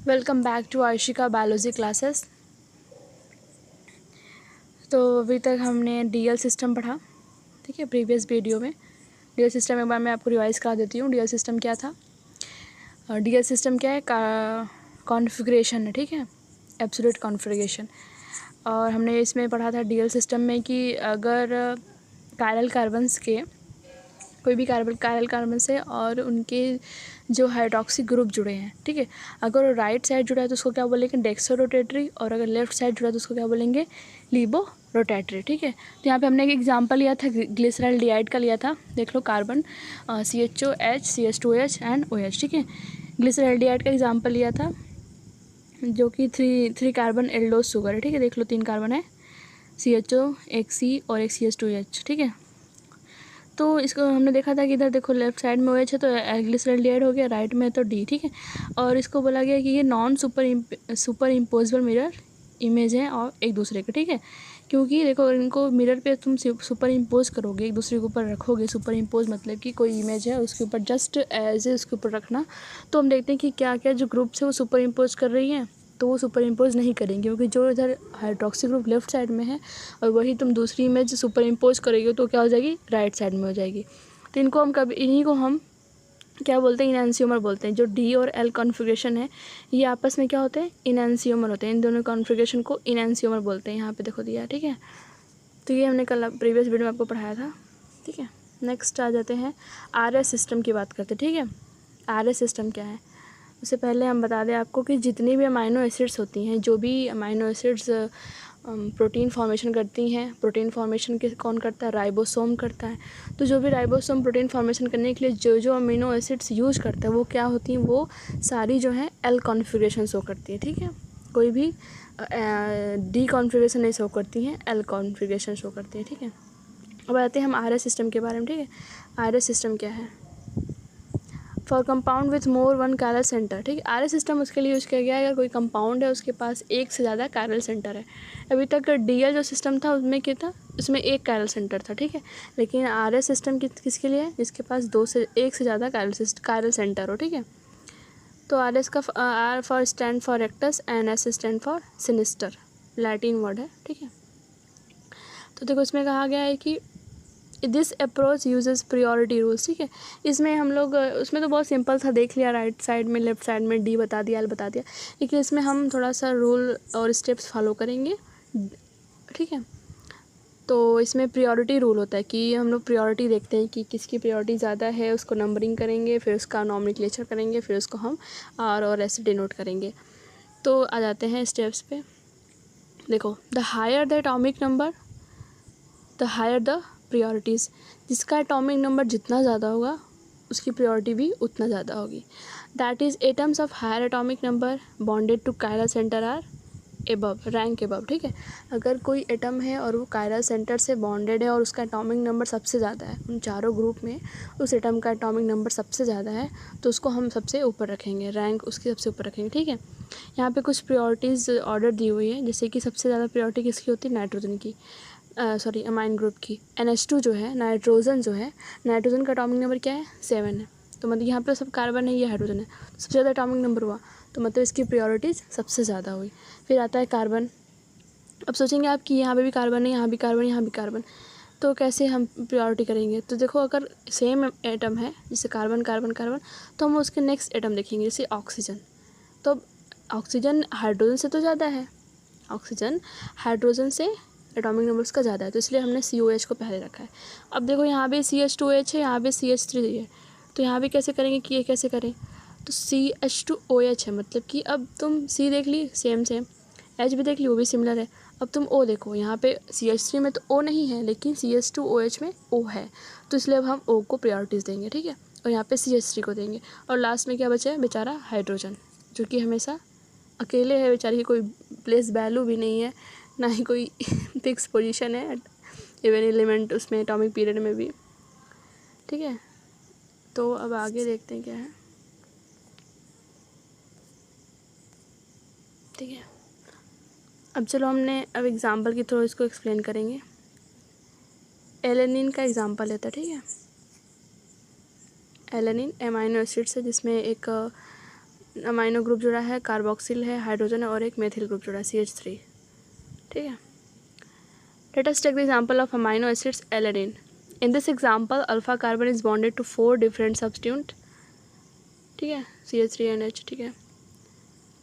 Welcome back to Ayshika biology classes. तो अभी तक हमने डीएल सिस्टम पढ़ा, ठीक है। प्रीवियस वीडियो में डीएल सिस्टम एक बार मैं आपको रिवाइज करा देती हूँ। डीएल सिस्टम क्या था? डीएल सिस्टम क्या है? कॉन्फ़िगरेशन है, ठीक है, एब्सोल्यूट कॉन्फ़िगरेशन। और हमने इसमें पढ़ा था डीएल सिस्टम में कि अगर कायरल कार्बन्स के कोई भी कायरल कार्बन से और उनके जो हाइड्रोक्सी ग्रुप जुड़े हैं, ठीक है, अगर वो राइट साइड जुड़ा है तो उसको क्या बोलेंगे? डेक्सो रोटेटरी, और अगर लेफ्ट साइड जुड़ा है तो उसको क्या बोलेंगे? लीबो रोटेटरी, ठीक है। तो यहाँ पे हमने एक एग्जांपल लिया था, ग्लिसरॉल्डिहाइड का लिया था। देख लो, carbon CHOH CH2H and OH, ठीक है। ग्लिसरॉल्डिहाइड का एग्जाम्पल लिया था जो कि थ्री कार्बन एल्डोज शुगर है, ठीक है। देख लो, 3 कार्बन है, CHO, एक C और एक CH2H, ठीक है। तो इसको हमने देखा था कि इधर देखो लेफ्ट साइड में OH है तो ग्लिसरॉल्डिहाइड हो गया, राइट में तो D, ठीक है। और इसको बोला गया कि ये non super imposable mirror image है और एक दूसरे के, ठीक है। क्योंकि देखो, इनको मिरर पे तुम सुपर इम्पोज करोगे, एक दूसरे के ऊपर रखोगे। सुपर इम्पोज मतलब कि कोई इमेज है उसके ऊपर जस्ट एज ए उसके ऊपर रखना। तो हम देखते हैं कि क्या क्या जो ग्रुप्स है वो सुपर इम्पोज कर रही हैं, तो वो सुपर इम्पोज नहीं करेंगे, क्योंकि जो इधर हाइड्रोक्सी ग्रुप लेफ्ट साइड में है और वही तुम दूसरी इमेज सुपर इम्पोज करेगी तो क्या हो जाएगी? राइट साइड में हो जाएगी। तो इन्हीं को हम क्या बोलते हैं? इनैंसियोमर बोलते हैं। जो डी और एल कॉन्फ़िगरेशन है ये आपस में क्या होते हैं? इनैंसियोमर होते हैं। इन दोनों कॉन्फ़िगरेशन को इनैंसियोमर बोलते हैं। यहाँ पे देखो दिया है, ठीक है। तो ये हमने कल प्रीवियस वीडियो में आपको पढ़ाया था, ठीक है। नेक्स्ट आ जाते हैं RS सिस्टम की बात करते हैं, ठीक है। RS सिस्टम क्या है? उससे पहले हम बता दें आपको कि जितनी भी अमाइनो एसिड्स होती हैं, जो भी अमाइनो एसिड्स प्रोटीन फॉर्मेशन करती हैं, प्रोटीन फॉर्मेशन के कौन करता है? राइबोसोम करता है। तो जो भी राइबोसोम प्रोटीन फॉर्मेशन करने के लिए जो जो अमीनो एसिड्स यूज़ करता है वो क्या होती हैं? वो सारी जो है एल कॉन्फ़िगरेशन शो करती है, ठीक है। कोई भी डी कॉन्फ़िगरेशन नहीं शो करती हैं, एल कॉन्फ़िगरेशन शो करती है, ठीक है। अब आते हैं हम RS सिस्टम के बारे में, ठीक है। RS सिस्टम क्या है? For compound with more one chiral centre, ठीक है। RS सिस्टम उसके लिए यूज़ किया गया है अगर कोई कंपाउंड है उसके पास एक से ज़्यादा कायरल सेंटर है। अभी तक DL जो सिस्टम था उसमें क्या था? उसमें एक कायरल सेंटर था, ठीक है। लेकिन RS सिस्टम किसके लिए है? जिसके पास एक से ज़्यादा कायरल सेंटर हो, ठीक है। तो RS का R for stand for rectus and S stand for sinister, Latin word है, ठीक है। तो देखो, इसमें कहा गया है कि this approach uses priority rules, ठीक है। इसमें हम लोग उसमें तो बहुत सिंपल था, देख लिया, राइट साइड में लेफ्ट साइड में D बता दिया, L बता दिया। लेकिन इसमें हम थोड़ा सा रूल और स्टेप्स फॉलो करेंगे, ठीक है। तो इसमें प्रियोरिटी रूल होता है कि हम लोग प्रियोरिटी देखते हैं कि किसकी प्रियोरिटी ज़्यादा है, उसको नंबरिंग करेंगे, फिर उसका नॉमेनक्लेचर करेंगे, फिर उसको हम R और S डिनोट करेंगे। तो आ जाते हैं स्टेप्स पे। देखो, the higher the atomic number the higher the priorities. जिसका एटॉमिक नंबर जितना ज़्यादा होगा उसकी प्रियोरिटी भी उतना ज़्यादा होगी। That is atoms of higher atomic number bonded to chiral centre are above, rank above, ठीक है। अगर कोई एटम है और वो कायरल सेंटर से बॉन्डेड है और उसका एटॉमिक नंबर सबसे ज़्यादा है, उन चारों ग्रुप में उस एटम का एटॉमिक नंबर सबसे ज़्यादा है, तो उसको हम सबसे ऊपर रखेंगे, रैंक उसकी सबसे ऊपर रखेंगे, ठीक है। यहाँ पे कुछ प्रियोरिटीज़ ऑर्डर दी हुई है, जैसे कि सबसे ज़्यादा प्रियोरिटी किसकी होती है? नाइट्रोजन की, सॉरी अमाइन ग्रुप की। NH2 जो है, नाइट्रोजन जो है, नाइट्रोजन का एटॉमिक नंबर क्या है? 7 है। तो मतलब यहाँ पे सब कार्बन है, ये हाइड्रोजन है, तो सबसे ज़्यादा एटॉमिक नंबर हुआ, तो मतलब इसकी प्रियोरिटीज़ सबसे ज़्यादा हुई। फिर आता है कार्बन। अब सोचेंगे आप कि यहाँ पे भी कार्बन है, यहाँ भी कार्बन, यहाँ भी कार्बन, तो कैसे हम प्रियोरिटी करेंगे? तो देखो, अगर सेम एटम है, जैसे कार्बन कार्बन कार्बन, तो हम उसके नेक्स्ट एटम देखेंगे, जैसे ऑक्सीजन। तो ऑक्सीजन हाइड्रोजन से तो ज़्यादा है, ऑक्सीजन हाइड्रोजन से एटॉमिक नंबर उसका ज़्यादा है, तो इसलिए हमने COH को पहले रखा है। अब देखो, यहाँ पे CH2H है, यहाँ पे CH3 है, तो यहाँ पे कैसे करेंगे कि ये कैसे करें? तो CH2OH है, मतलब कि अब तुम C देख ली, सेम सेम, H भी देख ली, वो भी सिमिलर है। अब तुम O देखो, यहाँ पे CH3 में तो O नहीं है, लेकिन CH2OH में O है, तो इसलिए अब हम O को प्रायोरिटीज़ देंगे, ठीक है। और यहाँ पे CH3 को देंगे, और लास्ट में क्या बचा है? बेचारा हाइड्रोजन, जो कि हमेशा अकेले है, बेचारे की कोई प्लेस वैल्यू भी नहीं है, ना ही कोई फिक्स पोजीशन है इवन एलिमेंट उसमें एटॉमिक पीरियड में भी, ठीक है। तो अब आगे देखते हैं क्या है, ठीक है। अब चलो, हमने अब एग्जांपल के थ्रू इसको एक्सप्लेन करेंगे। एलेनिन का एग्जांपल लेता है, ठीक है। एलेनिन अमाइनो एसिड्स है जिसमें एक अमाइनो ग्रुप जुड़ा है, कार्बोक्सिल है, हाइड्रोजन है और एक मेथिल ग्रुप जुड़ा है CH3। ठीक है, let us take the example of amino acids alanine. In this example alpha carbon is bonded to 4 different substitute. ठीक है, CH3NH। ठीक है,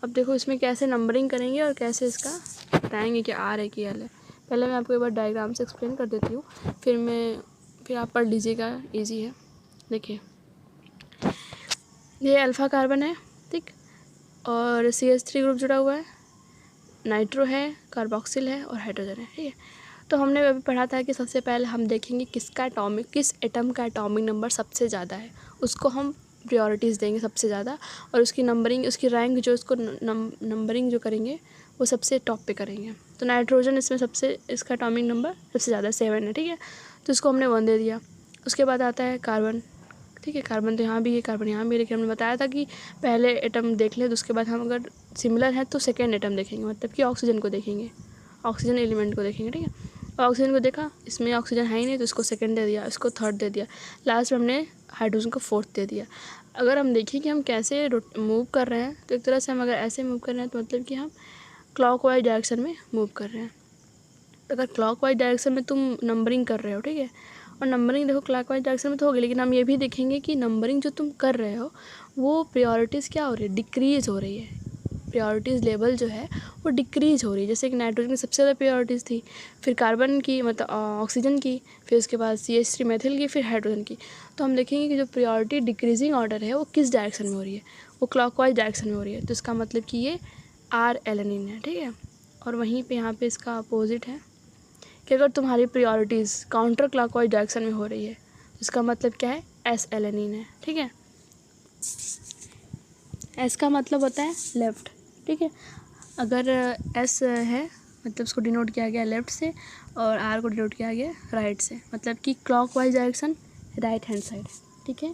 अब देखो इसमें कैसे नंबरिंग करेंगे और कैसे इसका बताएंगे कि आर है कि एल है। पहले मैं आपको एक बार डायग्राम से एक्सप्लेन कर देती हूँ, फिर आप पढ़ लीजिएगा, ईजी है। देखिए ये अल्फ़ा कार्बन है, ठीक, और CH3 ग्रुप जुड़ा हुआ है, नाइट्रो है, कार्बोक्सिल है और हाइड्रोजन है। ठीक है, तो हमने अभी पढ़ा था कि सबसे पहले हम देखेंगे किस एटम का एटॉमिक नंबर सबसे ज़्यादा है, उसको हम प्रायोरिटीज़ देंगे सबसे ज़्यादा, और उसकी नंबरिंग, उसकी रैंक जो उसको नंबरिंग जो करेंगे वो सबसे टॉप पे करेंगे। तो नाइट्रोजन इसमें इसका एटॉमिक नंबर सबसे ज़्यादा 7 है। ठीक है, तो इसको हमने 1 दे दिया। उसके बाद आता है कार्बन। ठीक है, कार्बन तो यहाँ भी है, कार्बन यहाँ भी है, लेकिन हमने बताया था कि पहले एटम देख लें तो उसके बाद हम अगर सिमिलर है तो सेकेंड एटम देखेंगे, मतलब कि ऑक्सीजन को देखेंगे, ऑक्सीजन एलिमेंट को देखेंगे। ठीक है, ऑक्सीजन को देखा, इसमें ऑक्सीजन है ही नहीं तो इसको सेकंड दे दिया, इसको थर्ड दे दिया, लास्ट में हमने हाइड्रोजन को फोर्थ दे दिया। अगर हम देखें कि हम कैसे मूव कर रहे हैं, तो एक तरह से हम अगर ऐसे मूव कर रहे हैं तो मतलब कि हम क्लॉकवाइज डायरेक्शन में मूव कर रहे हैं। अगर क्लॉकवाइज डायरेक्शन में तुम नंबरिंग कर रहे हो, ठीक है, और नंबरिंग देखो क्लॉकवाइज डायरेक्शन में तो होगी, लेकिन हम ये भी देखेंगे कि नंबरिंग जो तुम कर रहे हो वो प्रायोरिटीज़ क्या हो रही है, डिक्रीज़ हो रही है। प्रायोरिटीज़ लेवल जो है वो डिक्रीज़ हो रही है। जैसे कि नाइट्रोजन की सबसे ज़्यादा प्रायोरिटीज़ थी, फिर कार्बन की, मतलब ऑक्सीजन की, फिर उसके बाद CH3 मेथिल की, फिर हाइड्रोजन की। तो हम देखेंगे कि जो प्रायोरिटी डिक्रीजिंग ऑर्डर है वो किस डायरेक्शन में हो रही है, वो क्लॉकवाइज डायरेक्शन में हो रही है। तो इसका मतलब कि ये R एलेनिन है। ठीक है, और वहीं पे यहाँ पे इसका अपोजिट है कि अगर तुम्हारी प्रायोरिटीज़ काउंटर क्लॉकवाइज डायरेक्शन में हो रही है तो इसका मतलब क्या है, S एलेनिन है। ठीक है, S का मतलब होता है लेफ़्ट। ठीक है, अगर S है मतलब उसको डिनोट किया गया लेफ़्ट से, और R को डिनोट किया गया राइट से, मतलब कि clockwise direction right hand side. ठीक है,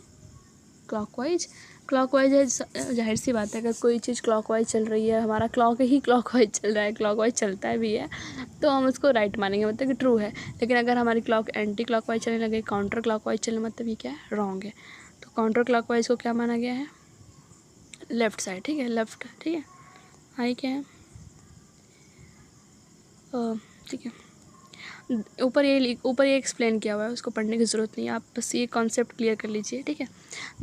क्लॉकवाइज है, जाहिर सी बात है अगर कोई चीज़ क्लॉकवाइज चल रही है, हमारा क्लॉक ही क्लॉकवाइज चल रहा है, क्लॉकवाइज चलता भी है तो हम उसको राइट मानेंगे, मतलब कि ट्रू है। लेकिन अगर हमारी क्लॉक एंटी क्लॉकवाइज चलने लगे, काउंटर क्लॉकवाइज चलने, मतलब ये क्या है, रॉन्ग है। तो काउंटर क्लॉकवाइज को क्या माना गया है, लेफ़्ट साइड। ठीक है, लेफ़्ट। ठीक है, आई क्या है, ठीक है, ऊपर ये एक्सप्लेन किया हुआ है, उसको पढ़ने की ज़रूरत नहीं है, आप बस ये कॉन्सेप्ट क्लियर कर लीजिए। ठीक है,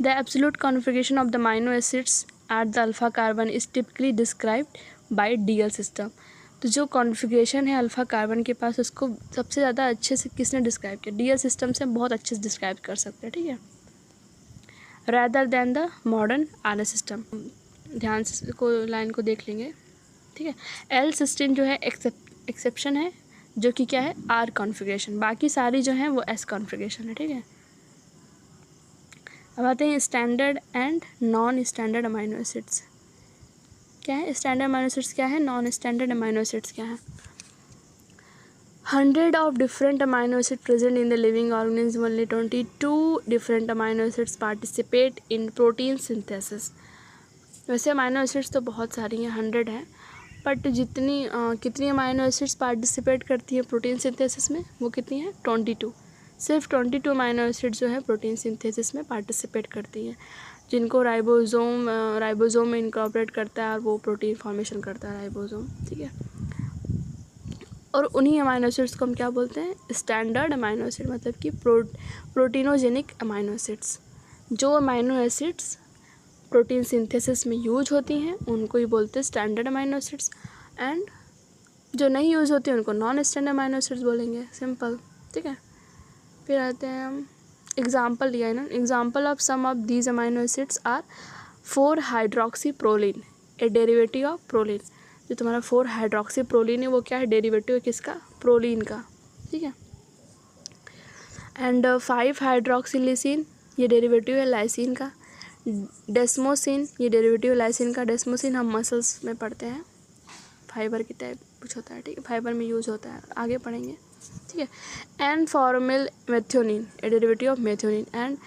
the absolute configuration of the amino acids at the alpha carbon is typically described bye DL system. तो जो कॉन्फ़िगरेशन है अल्फ़ा कार्बन के पास, उसको सबसे ज़्यादा अच्छे से किसने डिस्क्राइब किया, DL सिस्टम से बहुत अच्छे से डिस्क्राइब कर सकते हैं। ठीक है, rather than the modern RS system. ध्यान से को लाइन को देख लेंगे। ठीक है, L सिस्टम जो है एक्सेप्शन है, जो कि क्या है, R कॉन्फ़िगरेशन, बाकी सारी जो हैं वो S कॉन्फ़िगरेशन है। ठीक है, अब आते हैं standard and non standard amino acids. क्या है स्टैंडर्ड अमाइनो एसिड्स, क्या है नॉन स्टैंडर्ड अमाइनो एसिड्स, क्या है। 100 of different amino acids present in the living organism, only 22 different amino acids participate in protein synthesis। वैसे अमाइनो एसिड्स तो बहुत सारी हैं, 100 हैं, बट कितनी अमाइनो एसिड्स पार्टिसिपेट करती है प्रोटीन सिंथेसिस में, वो कितनी है, 22। सिर्फ 22 अमाइनो एसिड्स जो है प्रोटीन सिंथेसिस में पार्टिसिपेट करती हैं, जिनको राइबोसोम में इनकॉर्पोरेट करता है और वो प्रोटीन फॉर्मेशन करता है, राइबोसोम। ठीक है, और उन्हीं अमाइनो एसिड्स को हम क्या बोलते हैं, स्टैंडर्ड अमाइनो एसिड, मतलब कि प्रोटीनोजेनिक अमाइनो एसिड्स। जो अमाइनो एसिड्स प्रोटीन सिंथेसिस में यूज होती हैं उनको ही बोलते हैं स्टैंडर्ड अमाइनो एसिड्स, एंड जो नहीं यूज़ होती हैं उनको नॉन स्टैंडर्ड अमाइनो एसिड्स बोलेंगे, सिंपल। ठीक है, फिर आते हैं हम एग्जांपल लिया है ना, example of some of these amino acids are 4 hydroxy proline, a derivative of proline. जो तुम्हारा 4 हाइड्रोक्सी प्रोलिन है वो क्या है, डेरिवेटिव है किसका, प्रोलिन का। ठीक है, एंड 5 हाइड्रोक्सिलिसिन, ये डेरिवेटिव है लाइसिन का। डेस्मोसिन, ये डेरिवेटिव लाइसिन का। डेस्मोसिन हम मसल्स में पढ़ते हैं, फाइबर की टाइप कुछ होता है। ठीक है, फाइबर में यूज़ होता है, आगे पढ़ेंगे। ठीक है, and formal मेथ्योनिन, A derivative of मेथ्योनिन। And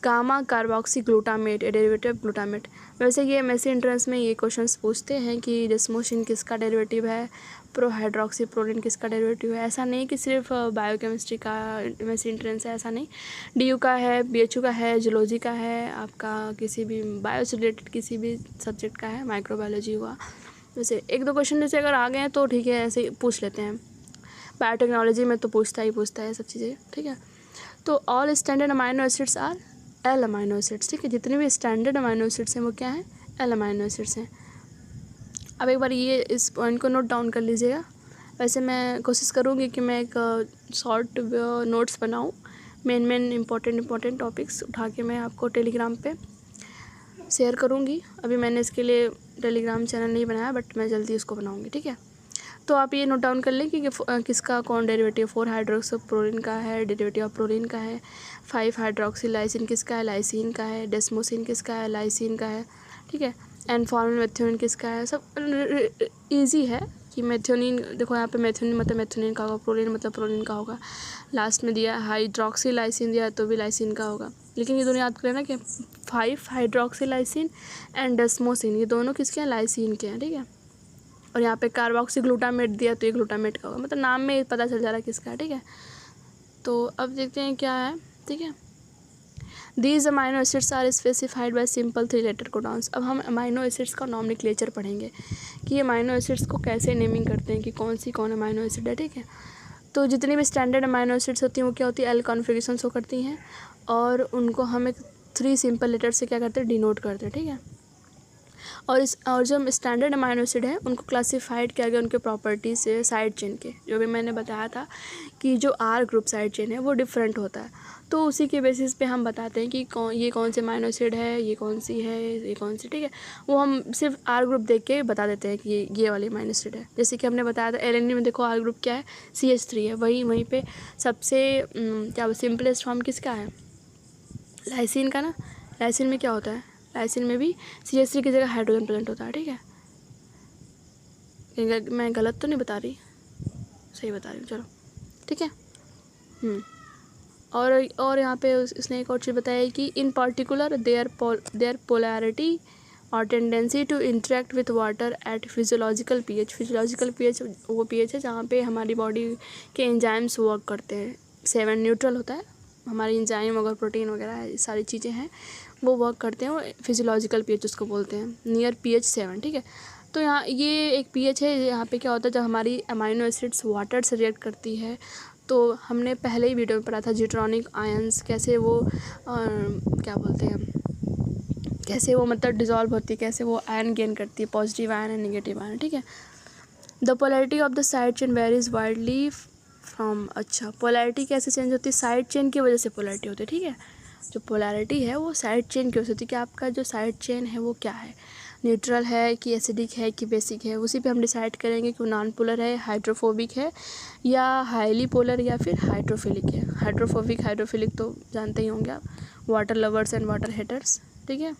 gamma carboxy glutamate, A derivative of glutamate. वैसे ये एमएससी एंट्रेंस में ये क्वेश्चंस पूछते हैं कि डेस्मोसिन किसका डेरिवेटिव है, प्रोहाइड्रोक्सीप्रोलिन किसका डेरिवेटिव है। ऐसा नहीं कि सिर्फ बायोकेमिस्ट्री का एमएससी एंट्रेंस है, ऐसा नहीं, डीयू का है, बीएचयू का है, जूलॉजी का है, आपका किसी भी बायो से रिलेटेड किसी भी सब्जेक्ट का है, माइक्रोबायोलॉजी हुआ। वैसे एक दो क्वेश्चन जैसे अगर आ गए हैं तो ठीक है, ऐसे ही पूछ लेते हैं। बायोटेक्नोलॉजी में तो पूछता है सब चीज़ें, ठीक है। तो all standard amino acids R L amino acids, ठीक है। जितने भी स्टैंडर्ड अमाइनो एसिड्स हैं वो क्या है, एल अमाइनो एसिड्स हैं। अब एक बार ये इस पॉइंट को नोट डाउन कर लीजिएगा। वैसे मैं कोशिश करूँगी कि मैं एक शॉर्ट नोट्स बनाऊँ, मेन इंपॉर्टेंट टॉपिक्स उठा के मैं आपको टेलीग्राम पे शेयर करूँगी। अभी मैंने इसके लिए टेलीग्राम चैनल नहीं बनाया, बट मैं जल्दी उसको बनाऊँगी, ठीक है। तो आप ये नोट डाउन कर लें कि किसका कौन डेरिवेटिव 4 हाइड्रोक्सीप्रोलिन का है, डेरिवेटिव ऑफ प्रोलिन का है। 5 हाइड्रोक्सी लाइसिन किसका है, लाइसिन का है। डेस्मोसिन किसका है, लाइसिन का है, ठीक है। एंड फॉर्मल मेथ्योनिन किसका है। सब इजी है कि मेथ्योनिन, देखो यहाँ पे मेथ्योनिन मतलब मेथ्योनिन का होगा, प्रोलिन मतलब प्रोलिन का होगा। लास्ट में दिया हाइड्रोक्सी लाइसिन दिया तो भी लाइसिन का होगा। लेकिन ये दोनों याद करें ना कि 5 हाइड्रोक्सी लाइसिन एंड डेस्मोसिन, ये दोनों किसके हैं, लाइसिन के हैं, ठीक है। और यहाँ पे कार्बोक्सी ग्लूटामेट दिया तो ये ग्लूटामेट का होगा, मतलब नाम में पता चल जा रहा है किसका है, ठीक है। तो अब देखते हैं क्या है, ठीक है। These amino acids are specified by simple 3 letter codons. अब हम अमाइनो एसिड्स का नॉमेनक्लेचर पढ़ेंगे कि अमाइनो एसिड्स को कैसे नेमिंग करते हैं कि कौन अमाइनो एसिड है, ठीक है। तो जितनी भी स्टैंडर्ड अमाइनो एसिड्स होती हैं वो क्या होती है, एल कॉन्फिगरेशन शो करती हैं, और उनको हम एक 3 सिंपल लेटर से क्या करते हैं, डिनोट करते हैं, ठीक है। और जो स्टैंडर्ड अमाइनो एसिड है उनको क्लासिफाइड किया गया उनके प्रॉपर्टीज से, साइड चेन के, जो भी मैंने बताया था कि जो आर ग्रुप साइड चेन है वो डिफरेंट होता है। तो उसी के बेसिस पे हम बताते हैं कि ये कौन से अमाइनो एसिड है, ये कौन सी है, ये कौन सी, ठीक है। वो हम सिर्फ आर ग्रुप देख के बता देते हैं कि ये वाली अमाइनो एसिड है। जैसे कि हमने बताया था एलएनइन में, देखो आर ग्रुप क्या है, CH3 है। वहीं पे सबसे क्या सिंपलेस्ट फॉर्म किसका है, लाइसिन का ना। लाइसिन में क्या होता है, लाइसिन में भी CH3 की जगह हाइड्रोजन प्रेजेंट होता है, ठीक है। मैं गलत तो नहीं बता रही, सही बता रही हूँ, चलो ठीक है। और यहाँ पे इसने एक और चीज़ बताया कि इन पर्टिकुलर देयर पोलैरिटी और tendency to interact with water at physiological pH. Physiological pH वो पीएच है जहाँ पे हमारी बॉडी के एंजाइम्स वर्क करते हैं। 7 न्यूट्रल होता है, हमारी एंजाइम अगर प्रोटीन वगैरह ये सारी चीज़ें हैं वो वर्क करते हैं, वो फिजियोलॉजिकल पीएच उसको बोलते हैं, नियर pH 7, ठीक है। तो यहाँ ये एक पीएच है, यहाँ पे क्या होता है जब हमारी अमाइनो एसिड्स वाटर से रिएक्ट करती है। तो हमने पहले ही वीडियो में पढ़ा था जिट्रॉनिक आयंस कैसे वो क्या बोलते हैं, कैसे वो मतलब डिज़ोल्व होती है, कैसे वो आयन गेन करती है, positive ion and negative ion, ठीक है। The polarity of the side chain varies widely from, अच्छा पोलैरिटी कैसे चेंज होती है, साइड चेन की वजह से पोलैरिटी होती है, ठीक है। जो पोलैरिटी है वो साइड चेन की वजह से होती है कि आपका जो साइड चेन है वो क्या है, न्यूट्रल है कि एसिडिक है कि बेसिक है। उसी पे हम डिसाइड करेंगे कि वो नॉन पोलर है, हाइड्रोफोबिक है, या हाईली पोलर, या फिर हाइड्रोफिलिक है। हाइड्रोफोबिक हाइड्रोफिलिक तो जानते ही होंगे आप, water lovers and water haters, ठीक है।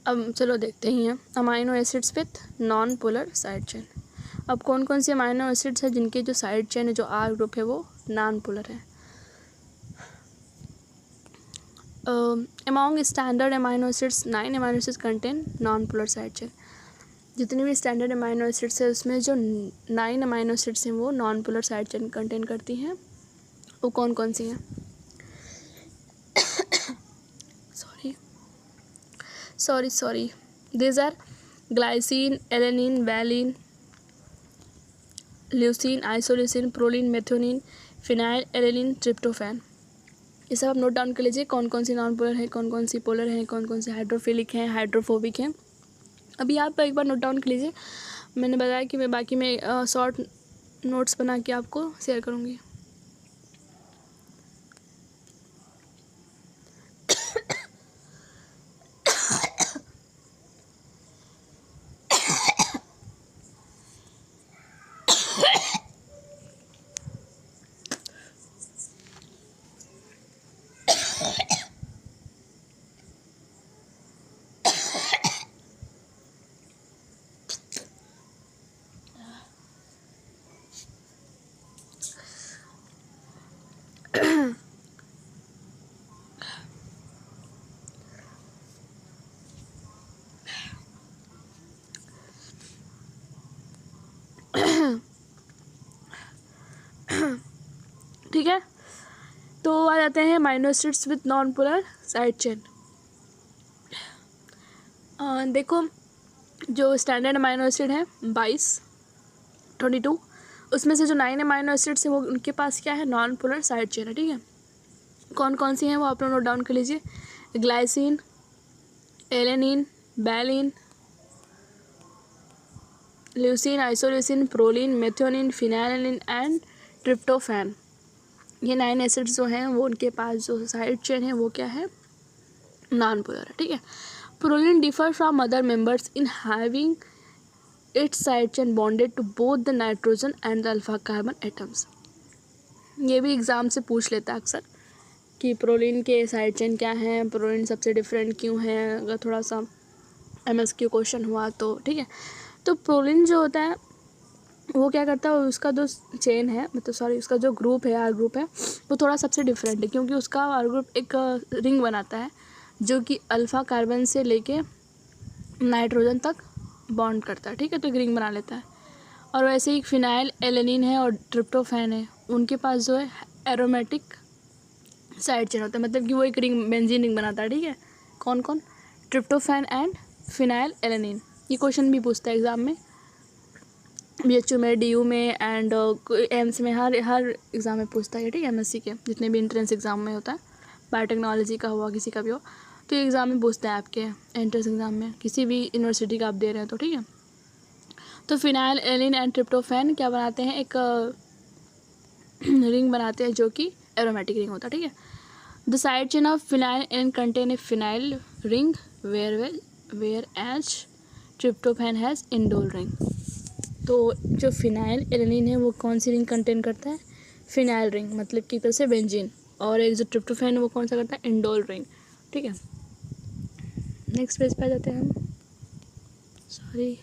अब चलो देखते ही हैं amino acids with non polar side chain. अब कौन कौन सी अमाइनो एसिड्स हैं जिनके जो साइड चेन है, जो आर ग्रुप है वो नॉन पोलर है। Among standard amino acids 9 amino acids contain non polar side chain. जितनी भी स्टैंडर्ड अमाइनो एसिड्स है उसमें जो 9 अमाइनो एसिड्स हैं वो non polar side chain contain करती हैं। वो कौन कौन सी हैं, sorry these are glycine, alanine, valine, leucine, isoleucine, proline, methionine, phenyl alanine, tryptophan. ये सब आप नोट डाउन कर लीजिए कौन कौन सी नॉन पोलर हैं, कौन कौन सी पोलर हैं, कौन कौन सी हाइड्रोफिलिक हैं, हाइड्रोफोबिक हैं। अभी आप एक बार नोट डाउन कर लीजिए। मैंने बताया कि मैं बाकी में शॉर्ट नोट्स बना के आपको शेयर करूँगी। ठीक है। तो आ जाते हैं amino acids with non polar side chain. देखो जो स्टैंडर्ड अमाइनो एसिड है 22, उसमें से जो 9 अमाइनो एसिड्स हैं वो उनके पास क्या है, नॉन पोलर साइड चेन है, ठीक है। कौन कौन सी हैं वो आप लोग नोट डाउन कर लीजिए। Glycine, alanine, baleen, leucine, isoleucine, proline, methionine, फिनाइलिन and tryptophan. ये 9 एसिड्स जो हैं वो उनके पास जो साइड चेन है वो क्या है, नॉन पोलर है, ठीक है। Proline differ from other members in having its side chain bonded to both the nitrogen and the alpha carbon atoms. ये भी एग्जाम से पूछ लेता है अक्सर कि प्रोलिन के साइड चेन क्या है, प्रोलिन सबसे डिफरेंट क्यों है, अगर थोड़ा सा MSQ क्वेश्चन हुआ तो, ठीक है। तो प्रोलिन जो होता है वो क्या करता है, उसका जो चेन है, मतलब सॉरी उसका जो ग्रुप है, आर ग्रुप है, वो थोड़ा सबसे डिफरेंट है, क्योंकि उसका आर ग्रुप एक रिंग बनाता है जो कि अल्फ़ा कार्बन से लेके नाइट्रोजन तक बॉन्ड करता है, ठीक है। तो एक रिंग बना लेता है। और वैसे ही फिनाइल एलेनिन है और ट्रिप्टोफैन है, उनके पास जो है एरोमेटिक साइड चेन होता है, मतलब कि वो एक रिंग, बेंजीन रिंग बनाता है, ठीक है। कौन कौन, ट्रिप्टोफैन एंड फिनाइल एलेनिन। ये क्वेश्चन भी पूछता है एग्जाम में, BHU में, DU में एंड एम्स में, हर एग्ज़ाम में पूछता है, ठीक है। MSc के जितने भी एंट्रेंस एग्ज़ाम में होता है, बायोटेक्नोलॉजी का हुआ, किसी का भी हो, तो ये एग्ज़ाम में पूछता है आपके एंट्रेंस एग्ज़ाम में, किसी भी यूनिवर्सिटी का आप दे रहे हैं तो, ठीक है। तो फिनाइल एलिन एंड ट्रिप्टोफैन क्या बनाते हैं, एक रिंग बनाते हैं जो कि एरोमेटिक रिंग होता है, ठीक है। The side chain of phenyl alanine contain a phenyl ring whereas tryptophan has indole ring. तो जो फिनाइल एलेनिन है वो कौन सी रिंग कंटेन करता है, फिनाइल रिंग, मतलब कि तरह से बेंजीन। और एक जो ट्रिप्टोफैन है वो कौन सा करता है, इंडोल रिंग, ठीक है। नेक्स्ट पेज पे आ जाते हैं हम, सॉरी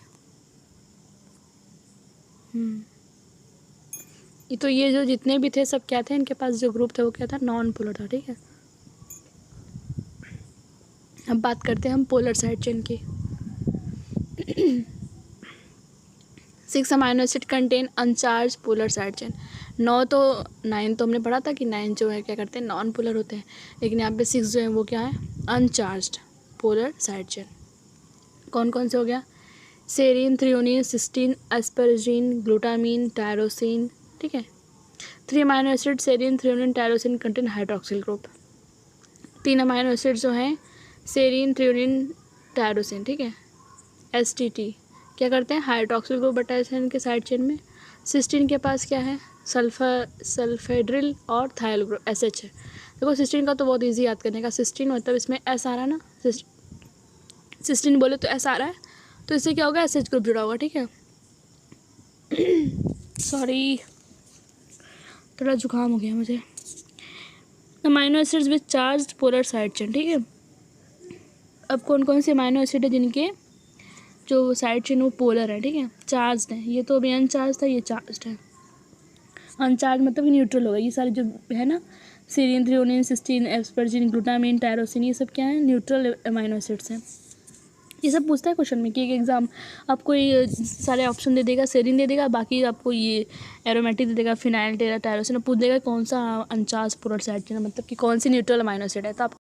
ये जो जितने भी थे सब क्या थे, इनके पास जो ग्रुप था वो क्या था, नॉन पोलर था, ठीक है। अब बात करते हैं हम पोलर साइड चेन की। 6 amino acid contain अनचार्ज polar side chain. 9 तो हमने पढ़ा था कि 9 जो है क्या करते हैं, नॉन पोलर होते हैं, लेकिन यहाँ पे 6 जो है वो क्या है, अनचार्ज्ड पोलर साइड चेन। कौन कौन से हो गया, serine, threonine, cysteine, asparagine, glutamine, tyrosine, ठीक है। 3 amino acid serine, threonine, tyrosine contain hydroxyl group. 3 amino acid जो हैं सेरीन, थ्रियोनिन, टायरोसिन, ठीक है। STT क्या करते हैं, हाइड्रोक्सिल ग्रुप बताया इनके साइड चेन में। सिस्टीन के पास क्या है, सल्फेड्रिल और थायल ग्रुप SH है। देखो सिस्टीन का तो बहुत इजी याद करने का, सिस्टीन मतलब इसमें S आ रहा है ना, सिस्टीन बोले तो S आ रहा है, तो इससे क्या होगा, SH ग्रुप जुड़ा होगा, ठीक है। सॉरी थोड़ा जुकाम हो गया मुझे। Amino acids with charged polar side chain, ठीक है। अब कौन कौन से अमाइनो एसिड है जिनके जो साइड चेन वो पोलर है, ठीक है, चार्ज्ड है। ये तो अभी अनचार्ज था, ये चार्ज्ड है। अनचार्ज मतलब कि न्यूट्रल होगा। ये सारे जो है ना, serine, threonine, cysteine, asparagine, glutamine, tyrosine, ये सब क्या है, न्यूट्रल अमाइनो एसिड्स हैं। ये सब पूछता है क्वेश्चन में कि एक एग्जाम आपको ये सारे ऑप्शन दे देगा, सेरीन दे देगा, बाकी आपको ये एरोमेटिक दे देगा, फिनाइल, टायरोसिन, पूछ देगा कौन सा अनचार्ज पोलर साइड चेन, मतलब कि कौन सी न्यूट्रल अमाइनो एसिड है, तो आप